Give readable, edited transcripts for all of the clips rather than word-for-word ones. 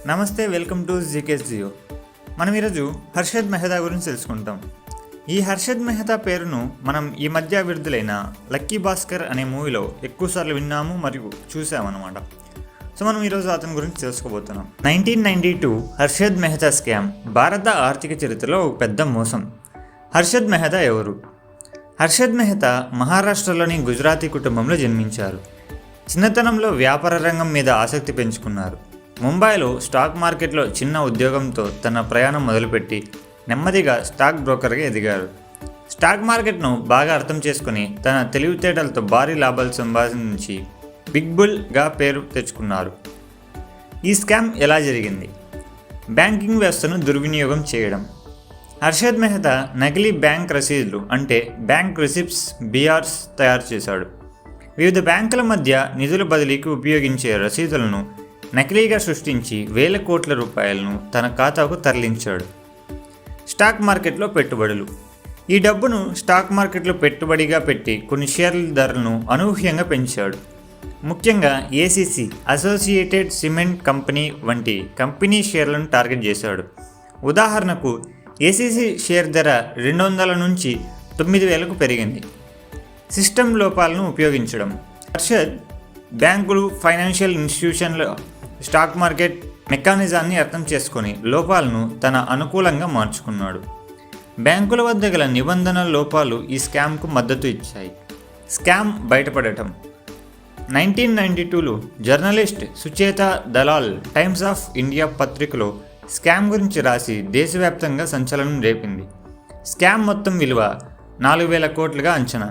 నమస్తే, welcome to GKS Jio. మనం ఈరోజు హర్షద్ మెహతా గురించి తెలుసుకుంటాం. ఈ హర్షద్ మెహతా పేరును మనం ఈ మధ్య విడుదలైన లక్కీ భాస్కర్ అనే మూవీలో ఎక్కువసార్లు విన్నాము మరియు చూసామన్నమాట. సో మనం ఈరోజు అతని గురించి తెలుసుకోబోతున్నాం. 1992 హర్షద్ మెహతా స్కామ్ భారత ఆర్థిక చరిత్రలో ఒక పెద్ద మోసం. హర్షద్ మెహతా ఎవరు? హర్షద్ మెహతా మహారాష్ట్రలోని గుజరాతీ కుటుంబంలో జన్మించారు. చిన్నతనంలో వ్యాపార రంగం మీద ఆసక్తి పెంచుకున్నారు. ముంబైలో స్టాక్ మార్కెట్లో చిన్న ఉద్యోగంతో తన ప్రయాణం మొదలుపెట్టి నెమ్మదిగా స్టాక్ బ్రోకర్గా ఎదిగారు. స్టాక్ మార్కెట్ను బాగా అర్థం చేసుకుని తన తెలివితేటలతో భారీ లాభాలు సంపాదించి బిగ్ బుల్గా పేరు తెచ్చుకున్నారు. ఈ స్కామ్ ఎలా జరిగింది? బ్యాంకింగ్ వ్యవస్థను దుర్వినియోగం చేయడం. హర్షద్ మెహతా నకిలీ బ్యాంక్ రసీదులు అంటే బ్యాంక్ రిసిప్ట్స్ బిఆర్స్ తయారు చేశాడు. వివిధ బ్యాంకుల మధ్య నిధుల బదిలీకి ఉపయోగించే రసీదులను నకిలీగా సృష్టించి వేల కోట్ల రూపాయలను తన ఖాతాకు తరలించాడు. స్టాక్ మార్కెట్లో పెట్టుబడులు. ఈ డబ్బును స్టాక్ మార్కెట్లో పెట్టుబడిగా పెట్టి కొన్ని షేర్ల ధరలను అనూహ్యంగా పెంచాడు. ముఖ్యంగా ఏసీసీ అసోసియేటెడ్ సిమెంట్ కంపెనీ వంటి కంపెనీ షేర్లను టార్గెట్ చేశాడు. ఉదాహరణకు ఏసీసీ షేర్ ధర 200 నుంచి 9,000కు పెరిగింది. సిస్టమ్ లోపాలను ఉపయోగించడం. హర్షద్ బ్యాంకులు, ఫైనాన్షియల్ ఇన్స్టిట్యూషన్ల స్టాక్ మార్కెట్ మెకానిజాన్ని అర్థం చేసుకొని లోపాలను తన అనుకూలంగా మార్చుకున్నాడు. బ్యాంకుల వద్ద గల నిబంధనల లోపాలు ఈ స్కామ్కు మద్దతు ఇచ్చాయి. స్కామ్ బయటపడటం. 1992లో journalist Sucheta Dalal Times of India పత్రికలో స్కామ్ గురించి రాసి దేశవ్యాప్తంగా సంచలనం రేపింది. స్కామ్ మొత్తం విలువ 4,000 కోట్లుగా అంచనా.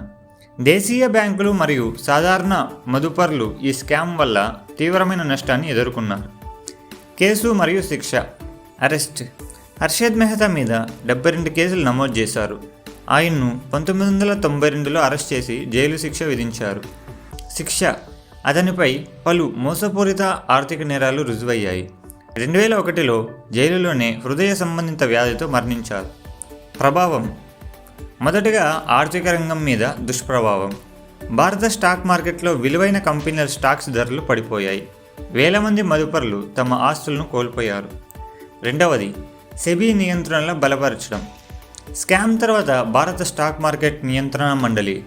దేశీయ బ్యాంకులు మరియు సాధారణ మదుపర్లు ఈ స్కామ్ వల్ల తీవ్రమైన నష్టాన్ని ఎదుర్కొన్నారు. కేసు మరియు శిక్ష. అరెస్ట్. హర్షద్ మెహతా మీద 72 కేసులు నమోదు చేశారు. ఆయన్ను 1992లో అరెస్ట్ చేసి జైలు శిక్ష విధించారు. శిక్ష. అతనిపై పలు మోసపూరిత ఆర్థిక నేరాలు రుజువయ్యాయి. 2001లో జైలులోనే హృదయ సంబంధిత వ్యాధితో మరణించారు. ప్రభావం. మొదటగా ఆర్థిక రంగం మీద దుష్ప్రభావం. భారత స్టాక్ మార్కెట్లో విలువైన కంపెనీల స్టాక్స్ ధరలు పడిపోయాయి. వేల మంది మదుపరులు తమ ఆస్తులను కోల్పోయారు. రెండవది, సెబీ నియంత్రణల బలపరచడం. స్కామ్ తర్వాత భారత స్టాక్ మార్కెట్ నియంత్రణ మండలి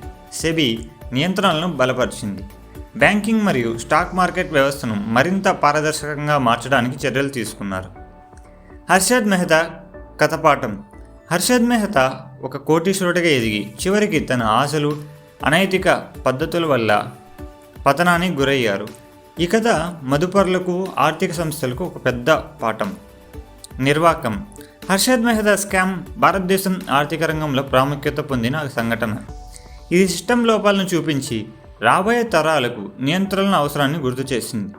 సెబీ నియంత్రణలను బలపరిచింది. బ్యాంకింగ్ మరియు స్టాక్ మార్కెట్ వ్యవస్థను మరింత పారదర్శకంగా మార్చడానికి చర్యలు తీసుకున్నారు. హర్షద్ మెహతా కథపాఠం. హర్షద్ మెహతా ఒక కోటీశ్వరుడిగా ఎదిగి చివరికి తన ఆశలు, అనైతిక పద్ధతుల వల్ల పతనానికి గురయ్యారు. ఈ కథ మదుపరులకు, ఆర్థిక సంస్థలకు ఒక పెద్ద పాఠం. నిర్వాకం. హర్షద్ మెహతా స్కామ్ భారతదేశం ఆర్థిక రంగంలో ప్రాముఖ్యత పొందిన సంఘటన. ఇది సిస్టమ్ లోపాలను చూపించి రాబోయే తరాలకు నియంత్రణ అవసరాన్ని గుర్తు చేసింది.